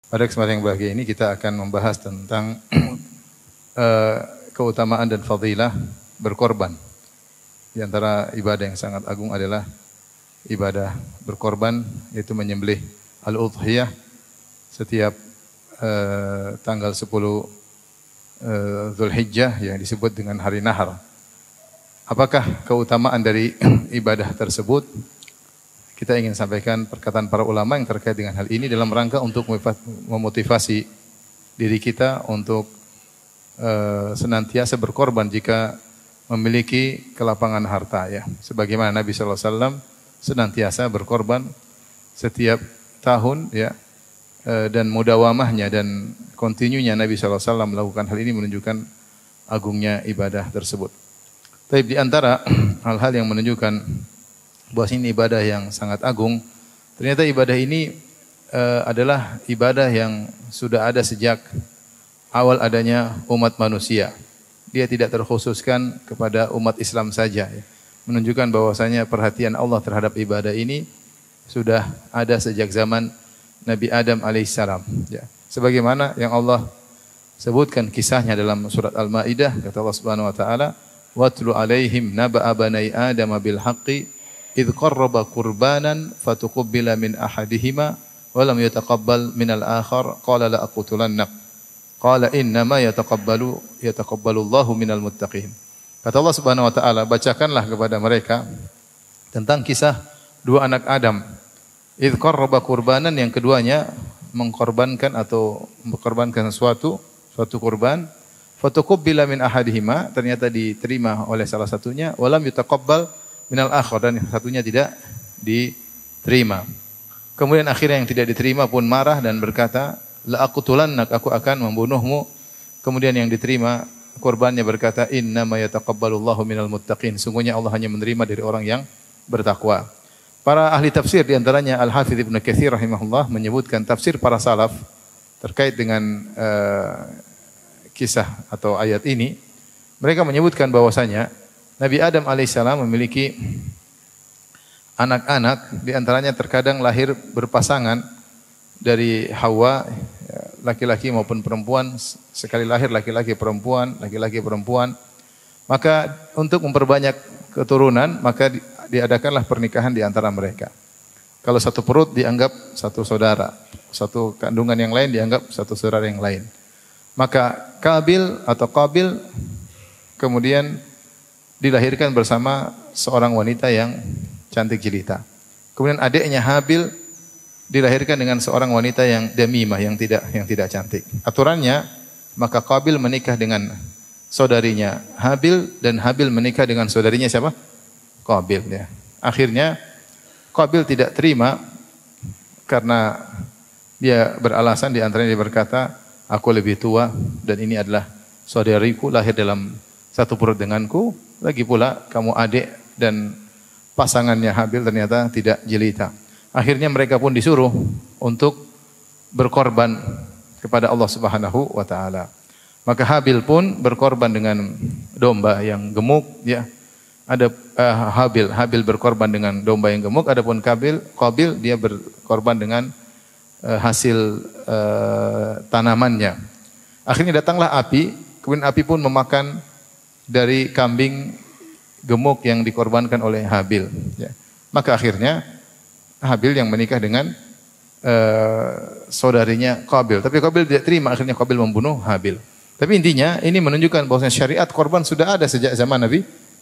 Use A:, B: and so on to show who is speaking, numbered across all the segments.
A: Pada kesempatan yang bahagia ini kita akan membahas tentang keutamaan dan fadilah berkorban. Di antara ibadah yang sangat agung adalah ibadah berkorban, yaitu menyembelih al-udhiyah setiap tanggal 10 Dzulhijjah yang disebut dengan hari nahar. Apakah keutamaan dari ibadah tersebut? Kita ingin sampaikan perkataan para ulama yang terkait dengan hal ini dalam rangka untuk memotivasi diri kita untuk senantiasa berkorban jika memiliki kelapangan harta, ya. Sebagaimana Nabi sallallahu alaihi wasallam senantiasa berkorban setiap tahun, ya. Dan mudawamahnya dan kontinunya Nabi sallallahu alaihi wasallam melakukan hal ini menunjukkan agungnya ibadah tersebut. Tapi di antara hal-hal yang menunjukkan bahwa ini ibadah yang sangat agung, ternyata ibadah ini adalah ibadah yang sudah ada sejak awal adanya umat manusia. Dia tidak terkhususkan kepada umat Islam saja, ya. Menunjukkan bahwasanya perhatian Allah terhadap ibadah ini sudah ada sejak zaman Nabi Adam alaihissalam, ya. Sebagaimana yang Allah sebutkan kisahnya dalam surat Al-Maidah, kata Allah Subhanahu wa taala, "Watlu alaihim naba'a bani Adam bil haqqi idh qarraba qurbanan fatuqabbala min ahadihima wa lam yataqabbal minal akhar qala la aqtulannak qala innama yataqabbalu Allahu minal muttaqin." Kata Allah Subhanahu wa taala, bacakanlah kepada mereka tentang kisah dua anak Adam. Idh qarraba qurbanan, yang keduanya mengkorbankan atau mengkorbankan suatu kurban, fatuqabbala min ahadihima, ternyata diterima oleh salah satunya, wa lam yataqabbal minal akhar, dan yang satunya tidak diterima. Kemudian akhirnya yang tidak diterima pun marah dan berkata, la aqtulannak, aku akan membunuhmu. Kemudian yang diterima korbannya berkata, innama yataqabbalullahu minal muttaqin, sungguhnya Allah hanya menerima dari orang yang bertakwa. Para ahli tafsir di antaranya Al-Hafidz Ibnu Katsir rahimahullah menyebutkan tafsir para salaf terkait dengan kisah atau ayat ini. Mereka menyebutkan bahwasanya Nabi Adam alaihissalam memiliki anak-anak, di antaranya terkadang lahir berpasangan dari Hawa, laki-laki maupun perempuan, sekali lahir laki-laki perempuan, laki-laki perempuan. Maka untuk memperbanyak keturunan, maka diadakanlah pernikahan di antara mereka. Kalau satu perut dianggap satu saudara, satu kandungan yang lain dianggap satu saudara yang lain. Maka Qabil kemudian dilahirkan bersama seorang wanita yang cantik jelita. Kemudian adiknya Habil dilahirkan dengan seorang wanita yang damimah, yang tidak cantik. Aturannya, maka Qabil menikah dengan saudarinya Habil dan Habil menikah dengan saudarinya siapa? Qabil, ya. Akhirnya Qabil tidak terima karena dia beralasan, di antaranya dia berkata, aku lebih tua dan ini adalah saudariku, lahir dalam satu perut denganku. Lagi pula kamu adik dan pasangannya Habil ternyata tidak jelita. Akhirnya mereka pun disuruh untuk berkorban kepada Allah Subhanahu wa taala. Maka Habil pun berkorban dengan domba yang gemuk, ya. Ada Habil berkorban dengan domba yang gemuk, adapun Qabil dia berkorban dengan hasil tanamannya. Akhirnya datanglah api, kemudian api pun memakan dari kambing gemuk yang dikorbankan oleh Habil, ya. Maka akhirnya Habil yang menikah dengan saudarinya Qabil. Tapi Qabil tidak terima, akhirnya Qabil membunuh Habil. Tapi intinya ini menunjukkan bahwa syariat korban sudah ada sejak zaman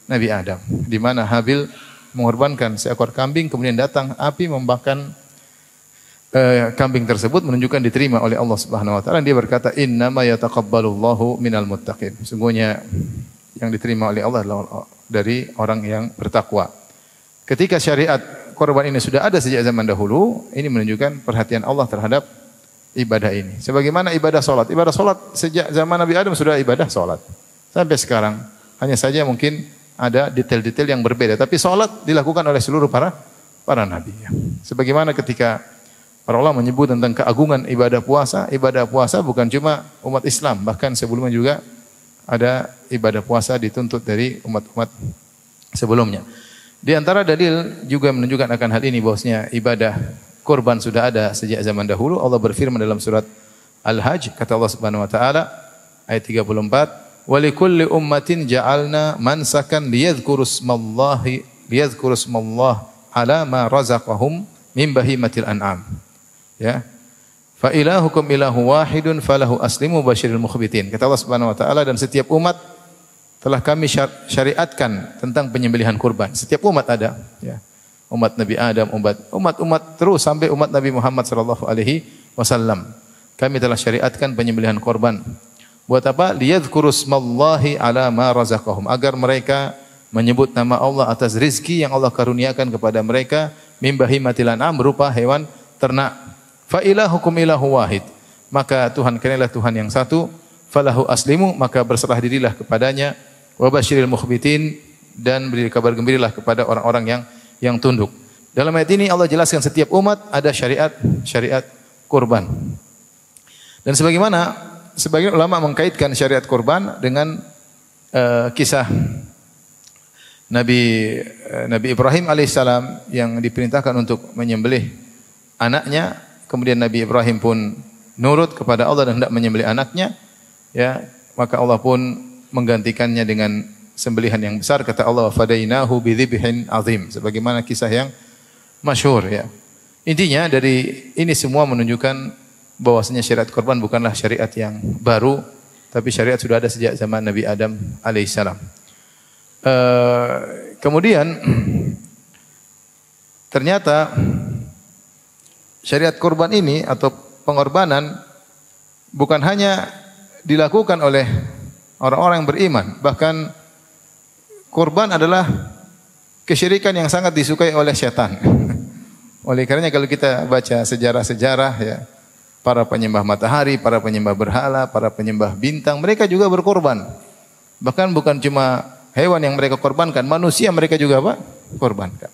A: Nabi Adam, di mana Habil mengorbankan seekor kambing, kemudian datang api membakar kambing tersebut, menunjukkan diterima oleh Allah Subhanahu wa taala. Dia berkata, innama yataqabbalullahu minal muttaqin, sungguhnya yang diterima oleh Allah adalah dari orang yang bertakwa. Ketika syariat korban ini sudah ada sejak zaman dahulu, ini menunjukkan perhatian Allah terhadap ibadah ini. Sebagaimana ibadah salat. Ibadah salat sejak zaman Nabi Adam sudah ibadah salat sampai sekarang. Hanya saja mungkin ada detail-detail yang berbeda, tapi salat dilakukan oleh seluruh para nabi. Sebagaimana ketika para ulama menyebut tentang keagungan ibadah puasa bukan cuma umat Islam, bahkan sebelumnya juga ada ibadah puasa dituntut dari umat-umat sebelumnya. Di antara dalil juga menunjukkan akan hal ini bahwasanya ibadah kurban sudah ada sejak zaman dahulu. Allah berfirman dalam surat Al-Hajj, kata Allah Subhanahu wa taala ayat 34, "Wa likulli ummatin ja'alna mansakan liyadhkuru ismallah ala ma razaqahum min bahimatil an'am." Ya. Fa ilahukum ilahu wahidun falahu aslimu basyiril mukhbitin. Kata Allah Subhanahu wa taala, dan setiap umat telah kami syariatkan tentang penyembelihan kurban. Setiap umat ada, ya. Umat Nabi Adam, umat terus sampai umat Nabi Muhammad sallallahu alaihi wasallam. Kami telah syariatkan penyembelihan kurban. Buat apa? Liyadhkuru ismallahi ala ma razaqahum, agar mereka menyebut nama Allah atas rizki yang Allah karuniakan kepada mereka, min bahimatil an'am, berupa hewan ternak. Fa ilahukum ilahu wahid, maka Tuhan kalian adalah Tuhan yang satu. Falahu aslimu, maka berserah dirilah kepadanya. Wa basyiril mukhbitin, dan beri kabar gembiralah kepada orang-orang yang tunduk. Dalam ayat ini Allah jelaskan setiap umat ada syariat kurban. Dan sebagian ulama mengkaitkan syariat kurban dengan kisah Nabi Ibrahim alaihissalam yang diperintahkan untuk menyembelih anaknya. Kemudian Nabi Ibrahim pun nurut kepada Allah dan hendak menyembelih anaknya, ya, maka Allah pun menggantikannya dengan sembelihan yang besar. Kata Allah, fadainahu bidzibhin azim, sebagaimana kisah yang masyhur, ya. Intinya dari ini semua menunjukkan bahwasanya syariat kurban bukanlah syariat yang baru, tapi syariat sudah ada sejak zaman Nabi Adam alaihissalam. Kemudian ternyata syariat kurban ini atau pengorbanan bukan hanya dilakukan oleh orang-orang yang beriman, bahkan kurban adalah kesyirikan yang sangat disukai oleh setan. Oleh karenanya kalau kita baca sejarah-sejarah, ya, para penyembah matahari, para penyembah berhala, para penyembah bintang, mereka juga berkorban. Bahkan bukan cuma hewan yang mereka korbankan, manusia mereka juga korbankan.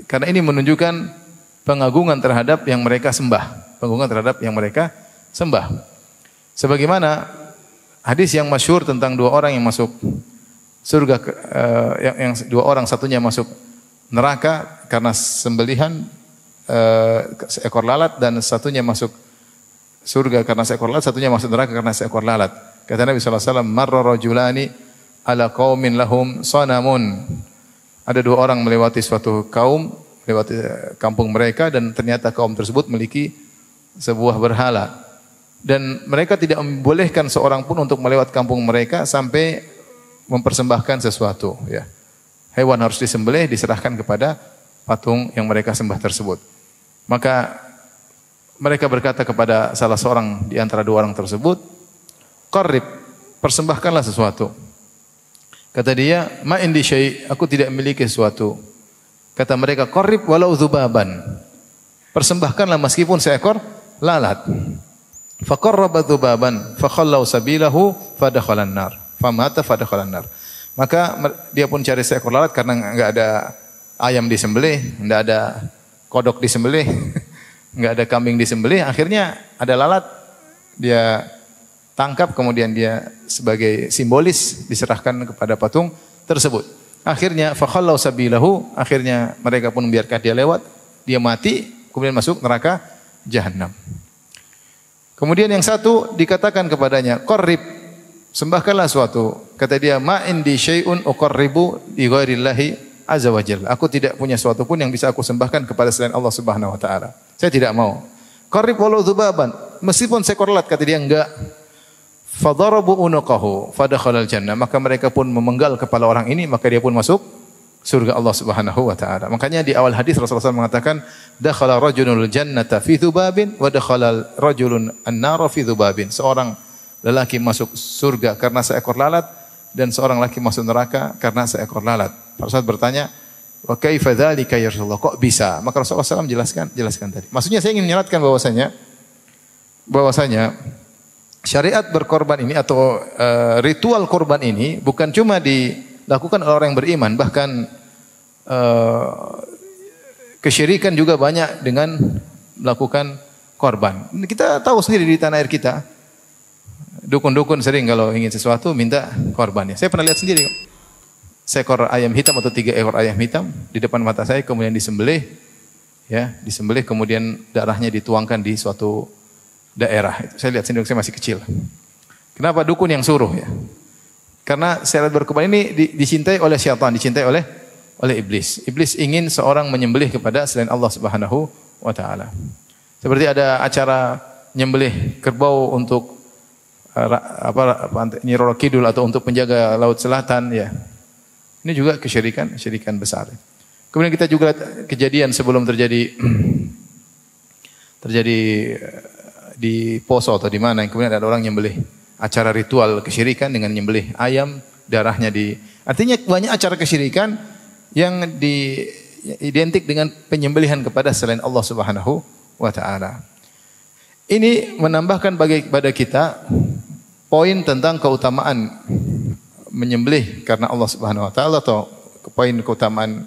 A: Karena ini menunjukkan pengagungan terhadap yang mereka sembah, Sebagaimana hadis yang masyhur tentang dua orang yang masuk surga, yang dua orang, satunya masuk neraka karena sembelihan seekor lalat, dan satunya masuk surga karena seekor lalat, satunya masuk neraka karena seekor lalat. Kata Nabi sallallahu alaihi wasallam, "Marra rajulani ala qaumin lahum sanamun." Ada dua orang melewati suatu kaum, lewati kampung mereka, dan ternyata kaum tersebut memiliki sebuah berhala. Dan mereka tidak membolehkan seorang pun untuk melewati kampung mereka sampai mempersembahkan sesuatu, ya. Hewan harus disembelih, diserahkan kepada patung yang mereka sembah tersebut. Maka mereka berkata kepada salah seorang di antara dua orang tersebut, "Qarrib, persembahkanlah sesuatu." Kata dia, "Ma indi syai', aku tidak memiliki sesuatu." Kata mereka, "Qarrib walau dzubaban." Persembahkanlah meskipun seekor lalat. Faqarraba dzubaban fakhallau sabilahu fadakhalan nar. Famata fadakhalan nar. Maka dia pun cari seekor lalat karena enggak ada ayam disembelih, enggak ada kodok disembelih, enggak ada kambing disembelih, akhirnya ada lalat dia tangkap, kemudian dia sebagai simbolis diserahkan kepada patung tersebut. Akhirnya fakhallau sabilahu, akhirnya mereka pun membiarkan dia lewat, dia mati, kemudian masuk neraka jahanam. Kemudian yang satu dikatakan kepadanya, "Qarrib, sembahkanlah suatu." Kata dia, "Ma indi syai'un uqarribu li ghairillahi azza wa jalla." Aku tidak punya suatu pun yang bisa aku sembahkan kepada selain Allah Subhanahu wa taala. Saya tidak mau. "Qarrib walau dzubaban." Meskipun seekor lalat, kata dia, enggak. Fadarabu unuqahu fadakhalal jannah. Maka mereka pun memenggal kepala orang ini, maka dia pun masuk surga Allah Subhanahu wa taala. Makanya di awal hadis Rasulullah SAW mengatakan, "Dakhala rajulul jannata fi dzubabin wa dakhala rajulun an-nara fi dzubabin." Seorang lelaki masuk surga karena seekor lalat, dan seorang lelaki masuk neraka karena seekor lalat. Rasulullah bertanya, "Wa kaifa dzalika ya Rasulullah?" Kok bisa? Maka Rasulullah SAW jelaskan tadi. Maksudnya saya ingin menyeratkan bahwasanya syariat berkorban ini atau ritual korban ini bukan cuma dilakukan oleh orang yang beriman, bahkan kesyirikan juga banyak dengan melakukan korban. Kita tahu sendiri di tanah air kita, dukun-dukun sering kalau ingin sesuatu minta korbannya. Saya pernah lihat sendiri, seekor ayam hitam atau 3 ekor ayam hitam di depan mata saya, kemudian disembelih, ya, disembelih kemudian darahnya dituangkan di suatu daerah. Itu saya lihat sendiri, saya masih kecil. Kenapa dukun yang suruh ya? Karena syariat berkorban ini dicintai oleh syaitan, dicintai oleh iblis. Iblis ingin seorang menyembelih kepada selain Allah Subhanahu wa taala. Seperti ada acara nyembelih kerbau untuk Nyi Roro Kidul atau untuk penjaga Laut Selatan ya. Ini juga kesyirikan besar. Kemudian kita juga kejadian sebelum terjadi di Poso atau di mana yang kemudian ada orang nyembelih, acara ritual kesyirikan dengan nyembelih ayam, darahnya artinya banyak acara kesyirikan yang identik dengan penyembelihan kepada selain Allah Subhanahu wa taala. Ini menambahkan pada kita poin tentang keutamaan menyembelih karena Allah Subhanahu wa taala, atau poin keutamaan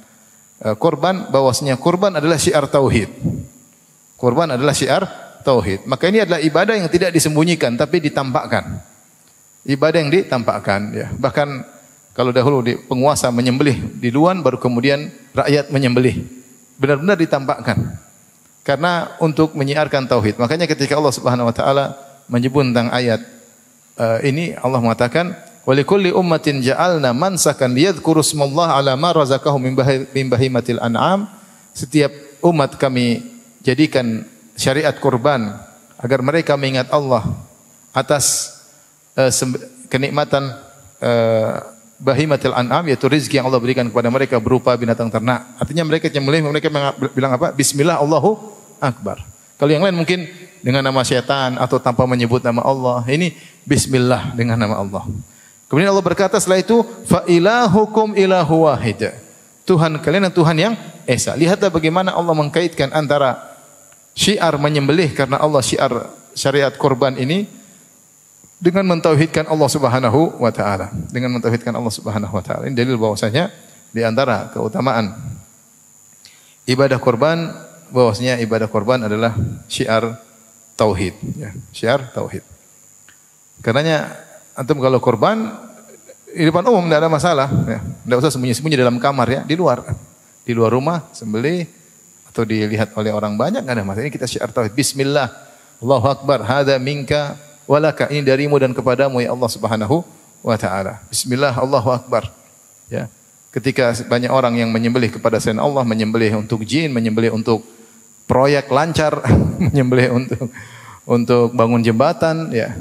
A: kurban, bahwasanya kurban adalah syiar tauhid. Kurban adalah syiar tauhid. Maka ini adalah ibadah yang tidak disembunyikan tapi ditampakkan. Ibadah yang ditampakkan ya. Bahkan kalau dahulu penguasa menyembelih di luar, baru kemudian rakyat menyembelih. Benar-benar ditampakkan. Karena untuk menyiarkan tauhid. Makanya ketika Allah Subhanahu wa taala menyebut tentang ayat ini, Allah mengatakan, "Wa likulli ummatin ja'alna mansakan liyadhkuru smallaha 'ala ma razaqahum min bahimatil an'am." Setiap umat kami jadikan syariat kurban agar mereka mengingat Allah atas kenikmatan bahimatil an'am, yaitu rezeki yang Allah berikan kepada mereka berupa binatang ternak. Artinya mereka menyembelih, mereka bilang apa? Bismillah, Allahu Akbar. Kalau yang lain mungkin dengan nama syaitan atau tanpa menyebut nama Allah. Ini bismillah dengan nama Allah. Kemudian Allah berkata setelah itu, fa ilahukum ilahu wahid. Tuhan kalian adalah Tuhan yang esa. Lihatlah bagaimana Allah mengkaitkan antara syiar menyembelih karena Allah, syiar syariat kurban ini dengan mentauhidkan Allah Subhanahu wa taala. Dengan mentauhidkan Allah Subhanahu wa taala. Ini dalil bahwasanya di antara keutamaan ibadah kurban, bahwasanya ibadah kurban adalah syiar tauhid ya, syiar tauhid. Karenanya antum kalau kurban di depan umum tidak ada masalah ya. Tidak usah sembunyi-sembunyi dalam kamar ya, di luar rumah sembelih atau dilihat oleh orang banyak, enggak ada masalah. Ini kita syiar tauhid. Bismillah, Allahu Akbar, hadza minka walaka, ini darimu dan kepadamu ya Allah Subhanahu wa taala. Bismillah, Allahu Akbar. Ya. Ketika banyak orang yang menyembelih kepada selain Allah, menyembelih untuk jin, menyembelih untuk proyek lancar, menyembelih untuk bangun jembatan ya,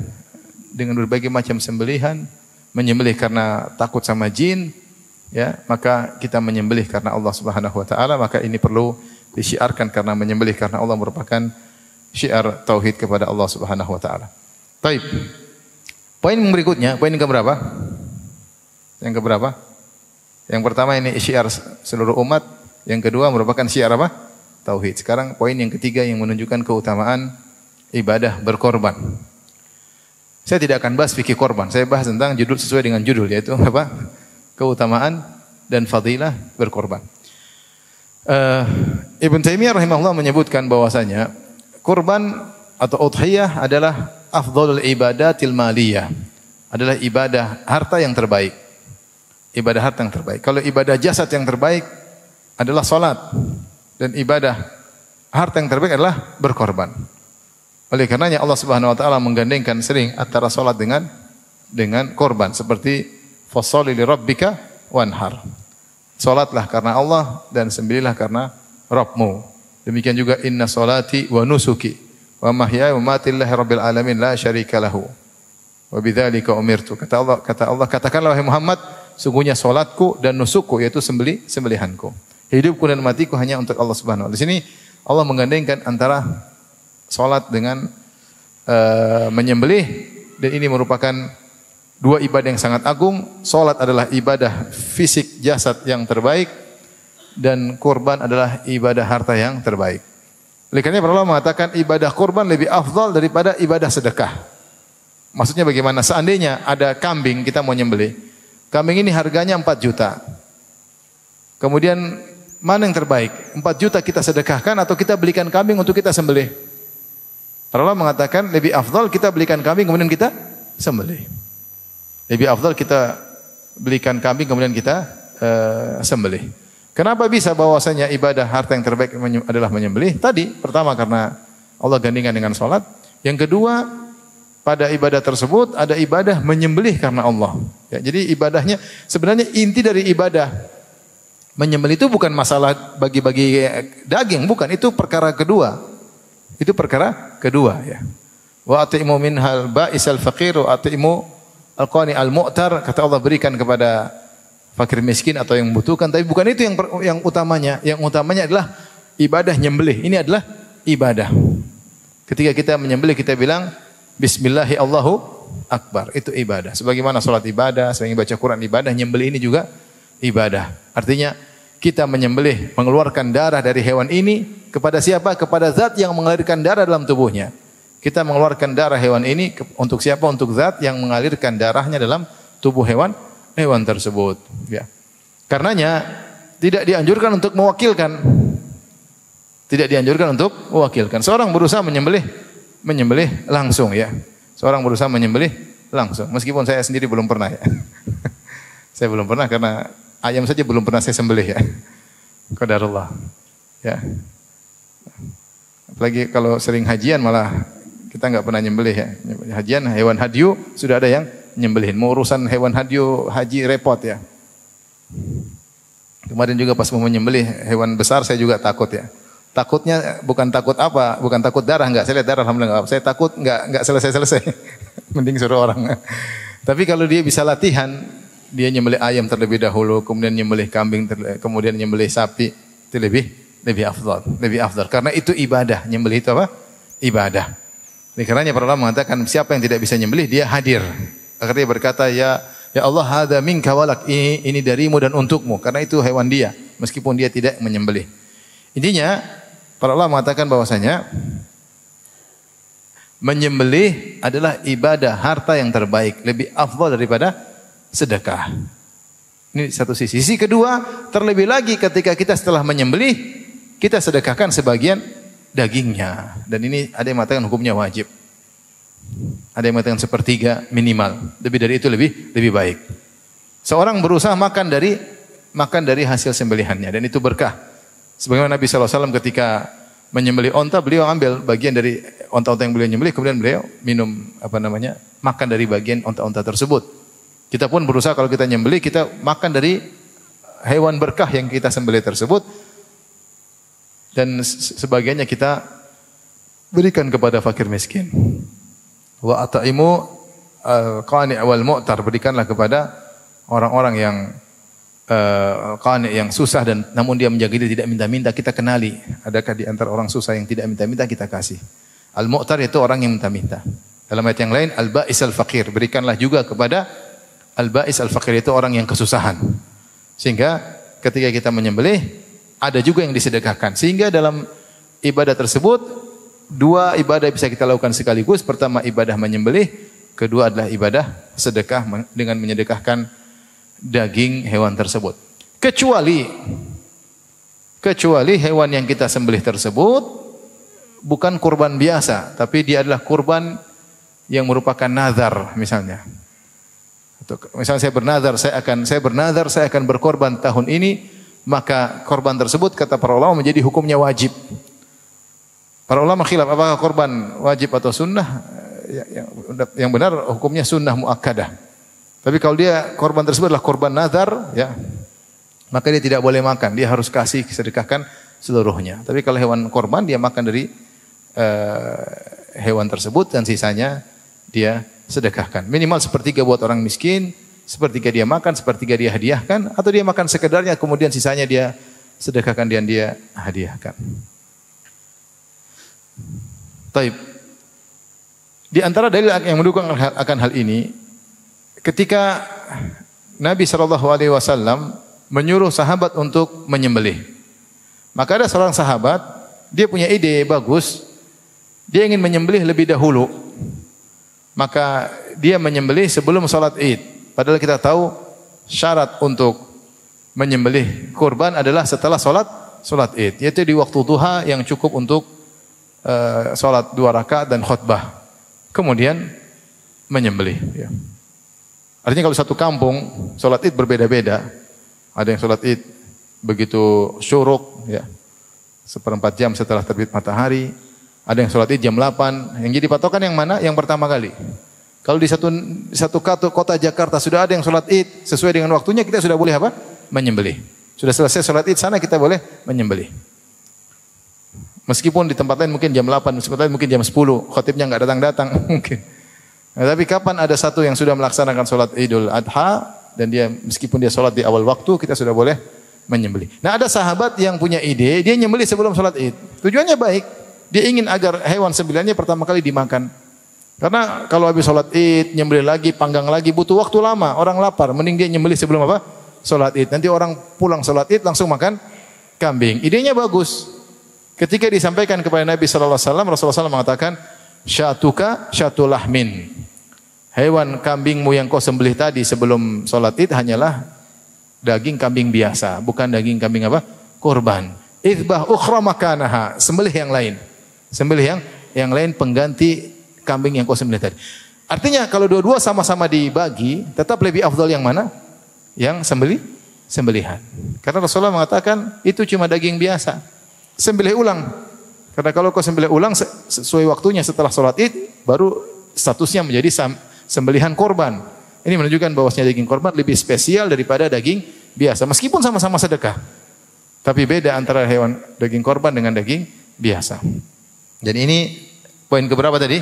A: dengan berbagai macam sembelihan, menyembelih karena takut sama jin ya, maka kita menyembelih karena Allah Subhanahu wa taala, maka ini perlu disyiarkan karena menyembelih karena Allah merupakan syiar tauhid kepada Allah Subhanahu wa taala. Baik. Poin berikutnya, poin yang keberapa? Yang keberapa? Yang pertama ini syiar seluruh umat, yang kedua merupakan syiar apa? Tauhid. Sekarang poin yang ketiga yang menunjukkan keutamaan ibadah berkorban. Saya tidak akan bahas fikih korban, saya bahas tentang judul sesuai dengan judul, yaitu apa? Keutamaan dan fadilah berkorban. Ibn Taimiyah rahimahullah menyebutkan bahwasanya kurban atau udhiyah adalah afdhalul ibadatil maliyah, adalah ibadah harta yang terbaik. Ibadah harta yang terbaik. Kalau ibadah jasad yang terbaik adalah salat, dan ibadah harta yang terbaik adalah berkorban. Oleh karenanya Allah Subhanahu wa taala menggandengkan sering antara salat dengan korban, seperti fasholli li rabbika wanhar. Salatlah karena Allah dan sembelihlah karena Rabbmu. Demikian juga inna salati wa nusuki wa mahyaya wa mamati lillahi rabbil alamin la syarika lahu. Wa bidzalika umirtu. Kata Allah, katakanlah wahai Muhammad, sungguhnya salatku dan nusukku, yaitu sembelihanku. Hidupku dan matiku hanya untuk Allah Subhanahu wa taala. Di sini Allah menggandengkan antara salat dengan menyembelih, dan ini merupakan dua ibadah yang sangat agung. Salat adalah ibadah fisik jasad yang terbaik, dan kurban adalah ibadah harta yang terbaik. Oleh karena para ulama mengatakan ibadah kurban lebih afdal daripada ibadah sedekah. Maksudnya bagaimana? Seandainya ada kambing kita mau nyembelih, kambing ini harganya 4 juta. Kemudian mana yang terbaik? 4 juta kita sedekahkan atau kita belikan kambing untuk kita sembelih? Para ulama mengatakan lebih afdal kita belikan kambing kemudian kita sembelih. Lebih afdal kita belikan kambing kemudian kita sembelih. Kenapa bisa bahwasanya ibadah harta yang terbaik adalah menyembelih? Tadi pertama karena Allah gandingkan dengan salat. Yang kedua, pada ibadah tersebut ada ibadah menyembelih karena Allah. Ya, jadi ibadahnya sebenarnya inti dari ibadah menyembelih itu bukan masalah bagi-bagi daging, bukan, itu perkara kedua. Itu perkara kedua ya. Wa atimu minhal ba'isal faqir wa atimu al-qani al-mu'tar, kata Allah, berikan kepada fakir miskin atau yang membutuhkan, tapi bukan itu yang utamanya. Yang utamanya adalah ibadah nyembelih. Ini adalah ibadah. Ketika kita menyembelih kita bilang bismillahi Allahu akbar, itu ibadah. Sebagaimana salat ibadah, sebagaimana baca Quran ibadah, nyembelih ini juga ibadah. Artinya kita menyembelih, mengeluarkan darah dari hewan ini kepada siapa? Kepada zat yang mengalirkan darah dalam tubuhnya. Kita mengeluarkan darah hewan ini untuk siapa? Untuk zat yang mengalirkan darahnya dalam tubuh hewan tersebut. Ya. Karenanya tidak dianjurkan untuk mewakilkan. Tidak dianjurkan untuk mewakilkan. Seorang berusaha menyembelih langsung ya. Seorang berusaha menyembelih langsung. Meskipun saya sendiri belum pernah ya. Saya belum pernah karena ayam saja belum pernah saya sembelih ya. Qadarullah. Ya. Apalagi kalau sering hajian malah kita enggak pernah nyembelih ya. Hajian hewan hadyu sudah ada yang nyembelihin. Mau urusan hewan hadyu haji repot ya. Kemarin juga pas mau menyembelih hewan besar saya juga takut ya. Takutnya bukan takut apa, bukan takut darah, enggak. Saya lihat darah alhamdulillah enggak. Saya takut enggak selesai-selesai. Mending suruh orang. Tapi kalau dia bisa latihan, dia nyembelih ayam terlebih dahulu, kemudian nyembelih kambing, kemudian nyembelih sapi, itu lebih afdal. Karena itu ibadah. Nyembelih itu apa? Ibadah. Oleh karenanya para ulama mengatakan siapa yang tidak bisa nyembelih dia hadir. Akhirnya dia berkata ya Allah hadza minka walak, ini darimu dan untukmu, karena itu hewan dia meskipun dia tidak menyembelih. Intinya para ulama mengatakan bahwasanya menyembelih adalah ibadah harta yang terbaik, lebih afdal daripada sedekah. Ini satu sisi. Sisi kedua, terlebih lagi ketika kita setelah menyembelih, kita sedekahkan sebagian dagingnya. Dan ini ada yang mengatakan hukumnya wajib. Ada yang mengatakan sepertiga minimal. Lebih dari itu lebih baik. Seorang berusaha makan dari hasil sembelihannya dan itu berkah. Sebagaimana Nabi SAW ketika menyembelih onta, beliau ambil bagian dari onta-onta yang beliau nyembelih, kemudian beliau makan dari bagian onta-onta tersebut. Kita pun berusaha kalau kita nyembelih, kita makan dari hewan berkah yang kita sembelih tersebut. Dan sebagiannya kita berikan kepada fakir miskin. Wa at'imu al-qani' wal mu'tar, berikanlah kepada orang-orang yang qani', yang susah dan namun dia menjaga diri tidak minta-minta, kita kenali. Adakah di antara orang susah yang tidak minta-minta, kita kasih. Al-mu'tar itu orang yang minta-minta. Dalam ayat yang lain al-ba'is al-faqir, berikanlah juga kepada al-ba'is al-faqir, itu orang yang kesusahan. Sehingga ketika kita menyembelih ada juga yang disedekahkan. Sehingga dalam ibadah tersebut dua ibadah bisa kita lakukan sekaligus. Pertama ibadah menyembelih, kedua adalah ibadah sedekah dengan menyedekahkan daging hewan tersebut. Kecuali hewan yang kita sembelih tersebut bukan kurban biasa, tapi dia adalah kurban yang merupakan nazar misalnya. Atau misalnya saya bernazar saya akan berkorban tahun ini, maka korban tersebut kata para ulama menjadi hukumnya wajib. Para ulama khilaf apakah korban wajib atau sunnah. Yang benar hukumnya sunnah muakkadah. Tapi kalau dia korban tersebut adalah korban nazar, ya, maka dia tidak boleh makan. Dia harus kasih sedekahkan seluruhnya. Tapi kalau hewan korban dia makan dari hewan tersebut dan sisanya dia sedekahkan. Minimal sepertiga buat orang miskin, sepertiga dia makan, sepertiga dia hadiahkan, atau dia makan sekedarnya kemudian sisanya dia sedekahkan dan dia hadiahkan. Taib. Di antara dalil yang mendukung akan hal ini, ketika Nabi SAW menyuruh sahabat untuk menyembelih, maka ada seorang sahabat, dia punya ide bagus, dia ingin menyembelih lebih dahulu, maka dia menyembelih sebelum salat Id. Padahal kita tahu syarat untuk menyembelih kurban adalah setelah salat Id, yaitu di waktu duha yang cukup untuk salat 2 rakaat dan khutbah. Kemudian menyembelih. Ya. Artinya kalau satu kampung salat Id berbeda-beda. Ada yang salat Id begitu syuruk, ya, 1/4 jam setelah terbit matahari. Ada yang sholat id jam 8. Yang jadi patokan yang mana? Yang pertama kali. Kalau di satu kota Jakarta sudah ada yang sholat id sesuai dengan waktunya, kita sudah boleh apa? Menyembelih. Sudah selesai sholat id sana, kita boleh menyembelih. Meskipun di tempat lain mungkin jam 8, di tempat lain mungkin jam 10, khatibnya nggak datang-datang mungkin. Nah, tapi kapan ada satu yang sudah melaksanakan sholat Idul Adha dan dia meskipun dia sholat di awal waktu, kita sudah boleh menyembelih. Nah, ada sahabat yang punya ide, dia nyembelih sebelum sholat id. Tujuannya baik. Dia ingin agar hewan sembilannya pertama kali dimakan. Karena kalau habis sholat id, nyembelih lagi, panggang lagi, butuh waktu lama. Orang lapar, mending dia nyembelih sebelum apa? Sholat id. Nanti orang pulang sholat id langsung makan kambing. Idenya bagus. Ketika disampaikan kepada Nabi SAW, Rasulullah SAW mengatakan, syatuka syatulahmin. Hewan kambingmu yang kau sembelih tadi sebelum sholat id hanyalah daging kambing biasa, bukan daging kambing apa? Kurban. Idbah ukhra makanaha. Sembelih yang lain. Sembelih yang lain pengganti kambing yang kau sembelih tadi. Artinya kalau dua-dua sama-sama dibagi, tetap lebih afdal yang mana? Yang sembelihan. Karena Rasulullah mengatakan itu cuma daging biasa. Sembelih ulang. Karena kalau kau sembelih ulang sesuai waktunya setelah sholat id, baru statusnya menjadi sembelihan korban. Ini menunjukkan bahwasanya daging korban lebih spesial daripada daging biasa. Meskipun sama-sama sedekah. Tapi beda antara hewan daging korban dengan daging biasa. Dan ini poin keberapa tadi?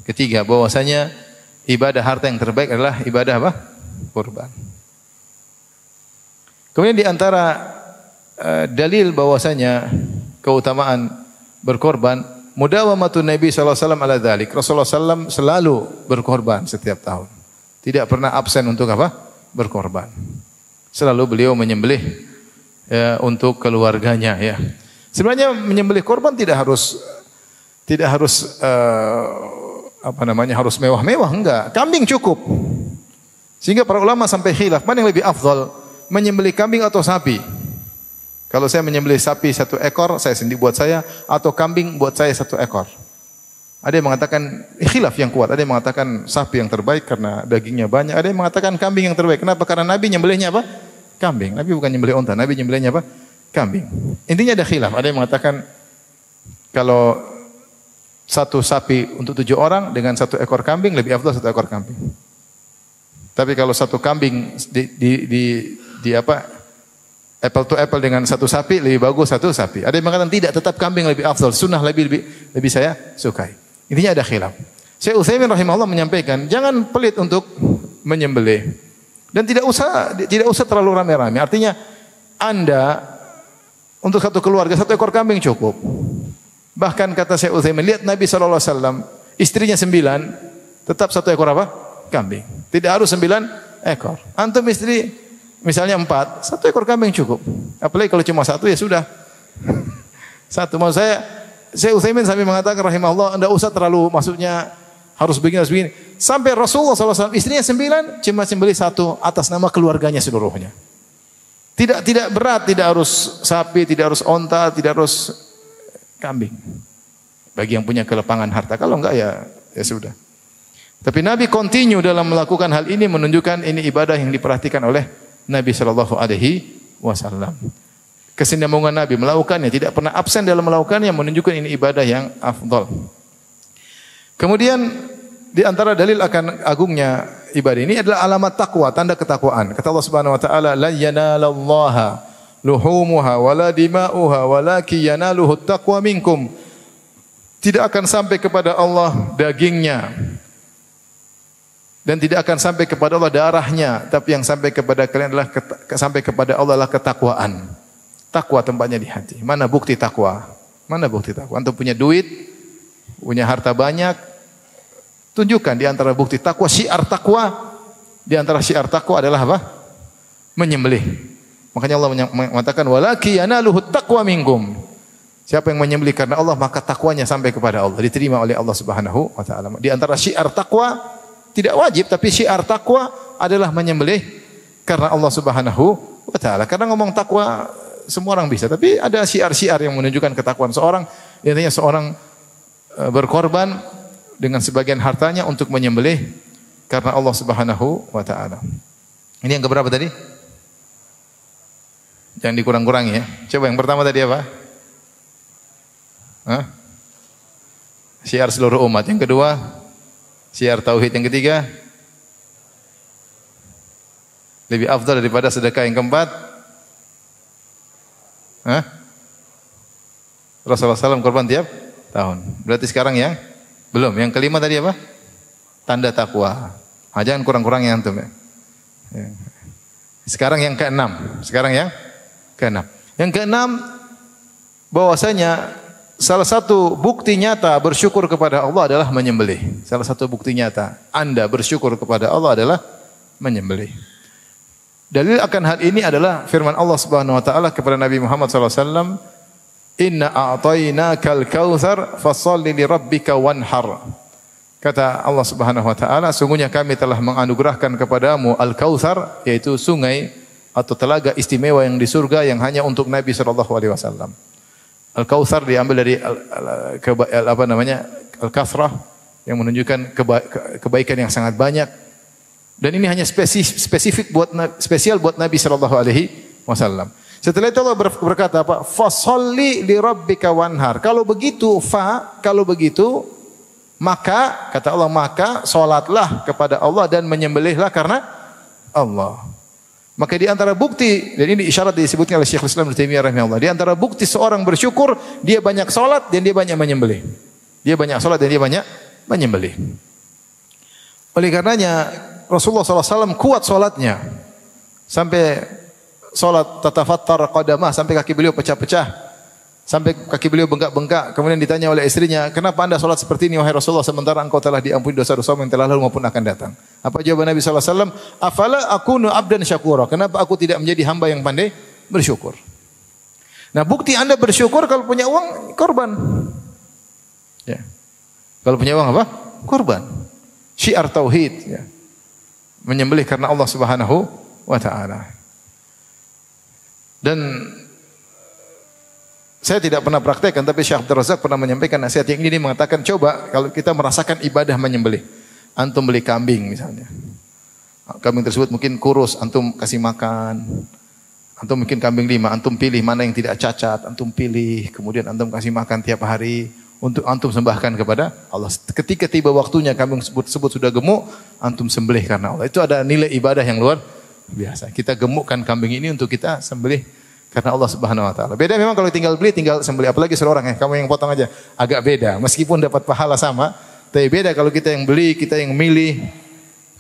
A: Ketiga, bahwasanya ibadah harta yang terbaik adalah ibadah apa? Kurban. Kemudian di antara dalil bahwasanya keutamaan berkorban, mudawamatun Nabi SAW ala dzalik. Rasulullah SAW selalu berkorban setiap tahun. Tidak pernah absen untuk apa? Berkorban. Selalu beliau menyembelih ya, untuk keluarganya ya. Sebenarnya menyembelih korban tidak harus harus mewah-mewah, enggak. Kambing cukup. Sehingga para ulama sampai khilaf, mana yang lebih afdal, menyembelih kambing atau sapi? Kalau saya menyembelih sapi 1 ekor, saya sendiri buat saya, atau kambing buat saya 1 ekor. Ada yang mengatakan khilaf yang kuat, ada yang mengatakan sapi yang terbaik karena dagingnya banyak, ada yang mengatakan kambing yang terbaik. Kenapa? Karena Nabi nyembelihnya apa? Kambing. Nabi bukan nyembelih unta, Nabi nyembelihnya apa? Kambing. Intinya ada khilaf. Ada yang mengatakan kalau 1 sapi untuk 7 orang dengan 1 ekor kambing lebih afdal 1 ekor kambing. Tapi kalau 1 kambing di apa? Apple to apple dengan 1 sapi lebih bagus 1 sapi. Ada yang mengatakan tidak, tetap kambing lebih afdal, sunnah lebih saya sukai. Intinya ada khilaf. Syekh Utsaimin rahimahullah menyampaikan, jangan pelit untuk menyembelih. Dan tidak usah terlalu rame-rame. Artinya Anda untuk 1 keluarga 1 ekor kambing cukup. Bahkan kata Syekh Utsaimin, lihat Nabi SAW, istrinya 9, tetap 1 ekor apa? Kambing. Tidak harus 9 ekor. Antum istri misalnya 4, 1 ekor kambing cukup. Apalagi kalau cuma 1 ya sudah. 1. Maksud saya, Syekh Utsaimin sampai mengatakan rahimahullah, tidak usah terlalu, maksudnya harus begini. Sampai Rasulullah SAW, istrinya 9, cuma sembelih 1 atas nama keluarganya seluruhnya. Tidak berat, tidak harus sapi, tidak harus onta, tidak harus kambing. Bagi yang punya kelapangan harta, kalau enggak ya sudah. Tapi Nabi continue dalam melakukan hal ini, menunjukkan ini ibadah yang diperhatikan oleh Nabi sallallahu alaihi wasallam. Kesinambungan Nabi melakukannya, tidak pernah absen dalam melakukannya, menunjukkan ini ibadah yang afdal. Kemudian di antara dalil akan agungnya ibadah ini adalah alamat takwa, tanda ketakwaan. Kata Allah Subhanahu wa taala, "La yanalallaha luhumuha wala dima'uha walakin yanaluhu taqwa minkum." Tidak akan sampai kepada Allah dagingnya dan tidak akan sampai kepada Allah darahnya, tapi yang sampai kepada kalian adalah sampai kepada Allah adalah ketakwaan. Takwa tempatnya di hati. Mana bukti takwa? Mana bukti takwa? Antum punya duit, punya harta banyak, tunjukkan di antara bukti takwa, syiar takwa. Di antara syiar takwa adalah apa? Menyembelih. Makanya Allah mengatakan walaki yanaluhu taqwa minkum. Siapa yang menyembelih karena Allah, maka takwanya sampai kepada Allah, diterima oleh Allah Subhanahu wa taala. Di antara syiar takwa, tidak wajib, tapi syiar takwa adalah menyembelih karena Allah Subhanahu wa taala. Karena ngomong takwa semua orang bisa, tapi ada syiar-syiar yang menunjukkan ketakwaan seorang. Intinya seorang berkorban dengan sebagian hartanya untuk menyembelih karena Allah Subhanahu wa taala. Ini yang keberapa tadi? Jangan dikurang-kurangi ya. Coba yang pertama tadi apa? Hah? Syiar seluruh umat. Yang kedua, syiar tauhid. Yang ketiga, lebih afdal daripada sedekah. Yang keempat, hah? Rasulullah SAW korban tiap tahun. Berarti sekarang yang belum. Yang kelima tadi apa? Tanda takwa. Jangan kurang-kurangi antum ya. Sekarang yang keenam. Sekarang yang keenam. Yang keenam, bahwasanya salah satu bukti nyata bersyukur kepada Allah adalah menyembelih. Salah satu bukti nyata Anda bersyukur kepada Allah adalah menyembelih. Dalil akan hal ini adalah firman Allah Subhanahu wa taala kepada Nabi Muhammad sallallahu alaihi wasallam, "Inna a'tainakal kautsar fasholli li rabbika wanhar." Kata Allah Subhanahu wa taala, sungguhnya kami telah menganugerahkan kepadamu al-kautsar, yaitu sungai atau telaga istimewa yang di surga yang hanya untuk Nabi sallallahu alaihi wasallam. Al-kautsar diambil dari al-kathrah yang menunjukkan kebaikan yang sangat banyak. Dan ini hanya spesifik spesial buat Nabi sallallahu alaihi wasallam. Setelah itu Allah berkata apa? Fasholli li rabbika wanhar. Kalau begitu maka kata Allah, maka salatlah kepada Allah dan menyembelihlah karena Allah. Maka di antara bukti, dan ini isyarat disebutkan oleh Syekhul Islam Ibnu Taimiyah rahimahullah, di antara bukti seorang bersyukur, dia banyak salat dan dia banyak menyembelih. Dia banyak salat dan dia banyak menyembelih. Oleh karenanya Rasulullah SAW kuat salatnya. Sampai salat tatafattar qadamah, sampai kaki beliau pecah-pecah. Sampai kaki beliau bengkak-bengkak. Kemudian ditanya oleh istrinya, kenapa anda salat seperti ini wahai Rasulullah, sementara engkau telah diampuni dosa-dosa yang telah lalu maupun akan datang. Apa jawaban Nabi SAW? Afala akunu abdan syakura. Kenapa aku tidak menjadi hamba yang pandai bersyukur? Nah, bukti anda bersyukur kalau punya uang, korban. Ya. Kalau punya uang apa? Korban. Syiar tauhid. Ya. Menyembelih karena Allah Subhanahu wa ta'ala. Dan saya tidak pernah praktekkan, tapi Syekh Abdul Razak pernah menyampaikan nasihat yang ini, mengatakan coba kalau kita merasakan ibadah menyembelih. Antum beli kambing misalnya. Kambing tersebut mungkin kurus, antum kasih makan. Antum mungkin kambing 5, antum pilih mana yang tidak cacat, antum pilih, kemudian antum kasih makan tiap hari untuk antum sembahkan kepada Allah. Ketika tiba waktunya kambing tersebut sudah gemuk, antum sembelih karena Allah. Itu ada nilai ibadah yang luar biasa. Kita gemukkan kambing ini untuk kita sembelih karena Allah Subhanahu wa taala. Beda memang kalau tinggal beli, tinggal sembelih, apalagi seorang ya, kamu yang potong aja. Agak beda, meskipun dapat pahala sama, tapi beda kalau kita yang beli, kita yang milih,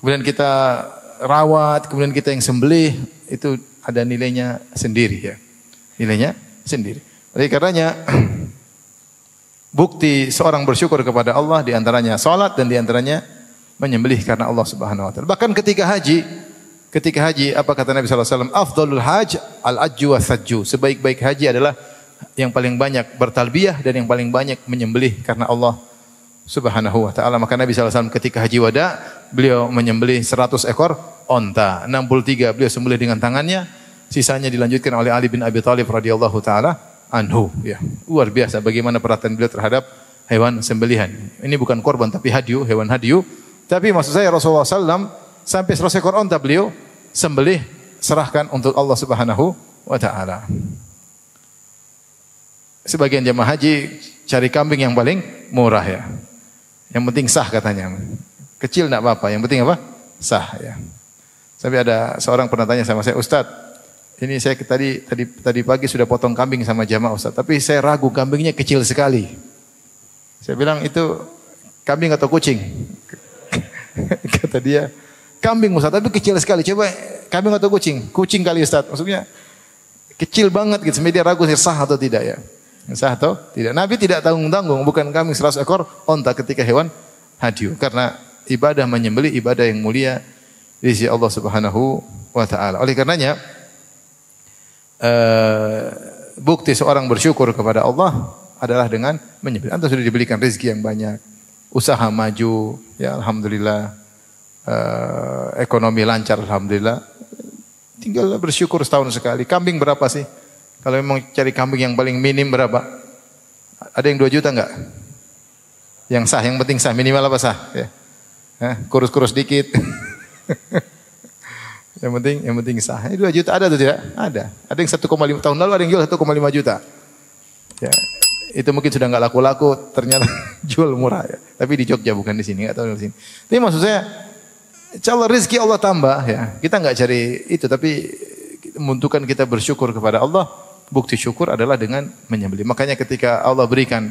A: kemudian kita rawat, kemudian kita yang sembelih, itu ada nilainya sendiri ya. Nilainya sendiri. Oleh karenanya bukti seorang bersyukur kepada Allah di antaranya salat dan di antaranya menyembelih karena Allah Subhanahu wa taala. Bahkan ketika haji, apa kata Nabi sallallahu alaihi wasallam? Afdhalul hajj al-ajju was-sajju. Sebaik-baik haji adalah yang paling banyak bertalbiyah dan yang paling banyak menyembelih karena Allah Subhanahu wa taala. Maka Nabi sallallahu alaihi wasallam ketika haji wada, beliau menyembelih 100 ekor onta, 63 beliau sembelih dengan tangannya, sisanya dilanjutkan oleh Ali bin Abi Thalib radhiyallahu taala anhu, ya. Luar biasa bagaimana perhatian beliau terhadap hewan sembelihan. Ini bukan korban tapi hadyu, hewan hadyu. Tapi maksud saya Rasulullah SAW sampai 100 ekor onta beliau sembelih, serahkan untuk Allah Subhanahu wa taala. Sebagian jemaah haji cari kambing yang paling murah ya. Yang penting sah katanya. Kecil enggak apa-apa, yang penting apa? Sah ya. Sampai ada seorang pernah tanya sama saya, "Ustaz, ini saya tadi pagi sudah potong kambing sama jamaah Ustaz, tapi saya ragu kambingnya kecil sekali." Saya bilang, "Itu kambing atau kucing?" Kata dia, "Kambing Ustaz, tapi kecil sekali." Coba kambing atau kucing? Kucing kali Ustaz. Maksudnya kecil banget gitu. Sampai dia ragu sah atau tidak ya. Sah atau tidak. Nabi tidak tanggung-tanggung, bukan kambing 100 ekor onta ketika hewan hadyu. Karena ibadah menyembelih ibadah yang mulia di sisi Allah Subhanahu wa taala. Oleh karenanya bukti seorang bersyukur kepada Allah adalah dengan menyembelih. Anda sudah diberikan rezeki yang banyak, usaha maju, ya alhamdulillah, ekonomi lancar alhamdulillah. Tinggal bersyukur setahun sekali. Kambing berapa sih? Kalau memang cari kambing yang paling minim berapa? Ada yang 2 juta enggak? Yang sah, yang penting sah, minimal apa sah? Ya. Kurus-kurus dikit. Yang penting sah. Ini 2 juta ada atau tidak? Ada. Ada yang 1,5 tahun lalu ada yang jual 1,5 juta. Ya. Itu mungkin sudah enggak laku-laku, ternyata jual murah ya. Tapi di Jogja bukan di sini, enggak tahu di sini. Tapi maksud saya insyaallah rezeki Allah tambah ya. Kita enggak cari itu, tapi membutuhkan kita bersyukur kepada Allah. Bukti syukur adalah dengan menyembelih. Makanya ketika Allah berikan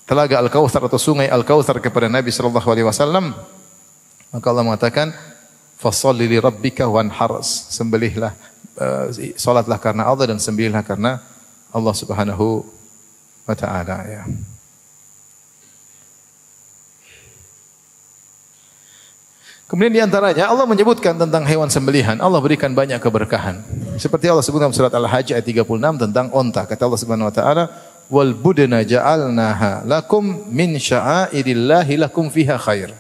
A: telaga Al-Kautsar atau sungai Al-Kautsar kepada Nabi sallallahu alaihi wasallam, maka Allah mengatakan fasholli li rabbika wanhar, sembelihlah, salatlah karena Allah dan sembelihlah karena Allah Subhanahu wa taala ya. Kemudian di antaranya Allah menyebutkan tentang hewan sembelihan, Allah berikan banyak keberkahan. Seperti Allah sebutkan surat Al-Hajj ayat 36 tentang onta. Kata Allah Subhanahu wa taala, "Wal budna ja'alnaha lakum min sya'airillahi lakum fiha khair."